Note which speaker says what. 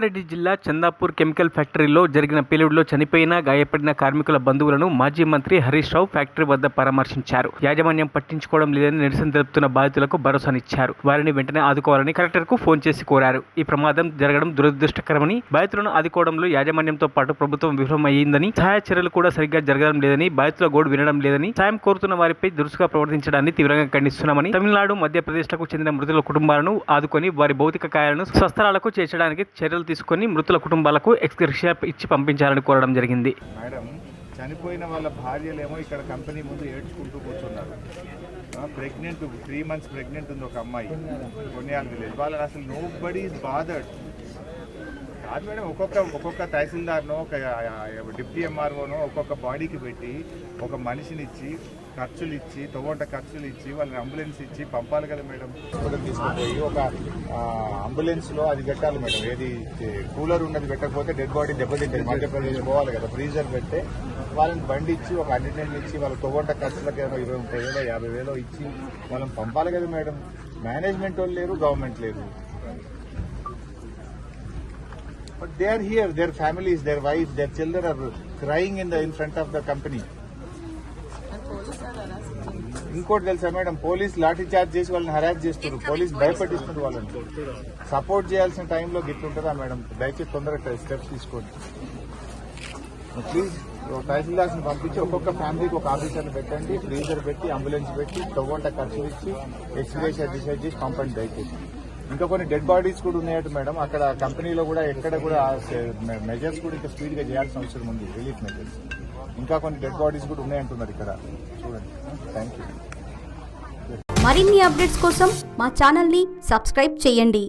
Speaker 1: రంగారెడ్డి జిల్లా చందాపూర్ కెమికల్ ఫ్యాక్టరీలో జరిగిన పేలుడులో చనిపోయిన గాయపడిన కార్మికుల బంధువులను మాజీ మంత్రి హరీష్ రావు ఫ్యాక్టరీ వద్ద పరామర్శించారు. యాజమాన్యం పట్టించుకోవడం లేదని నిరసన తెలుపుతున్న బాధితులకు భరోసానిచ్చారు. వారిని వెంటనే ఆదుకోవాలని కలెక్టర్కు ఫోన్ చేసి కోరారు. ఈ ప్రమాదం జరగడం దురదృష్టకరమని, బాధితులను ఆదుకోవడంలో యాజమాన్యంతో పాటు ప్రభుత్వం విఫలమయ్యిందని, సహాయ చర్యలు కూడా సరిగ్గా జరగడం లేదని, బాధితుల గోడు వినడం లేదని, సాయం కోరుతున్న వారిపై దురుసుగా ప్రవర్తించడాన్ని తీవ్రంగా ఖండిస్తున్నామని, తమిళనాడు, మధ్యప్రదేశ్లకు చెందిన మృతుల కుటుంబాలను ఆదుకొని వారి భౌతిక కాయాలను స్వస్థలాలకు చేర్చడానికి చర్యలు తీసుకొని మృతుల కుటుంబాలకు ఎక్స్గ్రేషియా ఇచ్చి పంపించాలని కోరడం జరిగింది.
Speaker 2: మేడం, చనిపోయిన వాళ్ళ భార్యలేమో ఇక్కడ కంపెనీ ముందు ఏడ్చుకుంటూ కూర్చున్నారు. ప్రెగ్నెంట్ 3 months ప్రెగ్నెంట్ ఉంది ఒక అమ్మాయి, కొన్యాలు విలేజ్. వాళ్ళని అసలు నో బడీ ఈజ్ బాదర్డ్ కాదు మేడం. ఒక్కొక్క తహసీల్దార్నో, ఒక డిప్టీ ఎంఆర్ఓనో ఒక్కొక్క బాడీకి పెట్టి ఒక మనిషిని ఇచ్చి ఖర్చులు ఇచ్చి, తొవ్వంట ఖర్చులు ఇచ్చి, వాళ్ళని అంబులెన్స్ ఇచ్చి పంపాలి కదా మేడం. తీసుకుపోయి ఒక అంబులెన్స్లో అది పెట్టాలి మేడం. ఏది కూలర్ ఉన్నది పెట్టకపోతే డెడ్ బాడీ దెబ్బతింటుంది. మధ్యప్రదేశ్ పోవాలి కదా, ఫ్రీజర్ పెట్టి వాళ్ళని బండి ఇచ్చి ఒక అటెండెంట్ ఇచ్చి వాళ్ళ తొవ్వంట ఖర్చులకు 20-30,000 50,000 ఇచ్చి వాళ్ళని పంపాలి కదా మేడం. మేనేజ్మెంట్ వాళ్ళు లేరు, గవర్నమెంట్ లేదు. But they are here, their families, their wives, their children are crying in front of the company. ఇంకోటి తెలుసా మేడం, పోలీస్ లాఠీ చార్జ్ చేసి వాళ్ళని హరాస్ చేస్తున్నారు. పోలీస్ భయపడిస్తున్నారు వాళ్ళని. సపోర్ట్ చేయాల్సిన టైంలో గిట్లుంటుందా మేడం? దయచేసి తొందరగా స్టెప్స్ తీసుకోండి ప్లీజ్. తహసీల్దార్స్ని పంపించి ఒక్కొక్క ఫ్యామిలీకి ఒక ఆఫీసర్ని పెట్టండి, ఫ్రీజర్ పెట్టి, అంబులెన్స్ పెట్టి, తొవ్వంట ఖర్చులు ఇచ్చి, ఎక్స్గ్రేషియా డిసైడ్ చేసి పంపండి దయచేసి. ఇంకా కొన్ని డెడ్ బాడీస్ కూడా ఉన్నాయట మేడం. అక్కడ కంపెనీలో కూడా ఎక్కడ కూడా మెజర్స్ కూడా ఇంకా స్పీడ్గా చేయాల్సిన అవసరం ఉంది, రిలీఫ్ మెజర్స్. ఇంకా కొన్ని డెడ్ బాడీస్ కూడా ఉన్నాయంటున్నారు ఇక్కడ. చూడండి. Thank you.
Speaker 3: మరిన్ని అప్డేట్స్ కోసం మా ఛానల్ని సబ్స్క్రైబ్ చేయండి.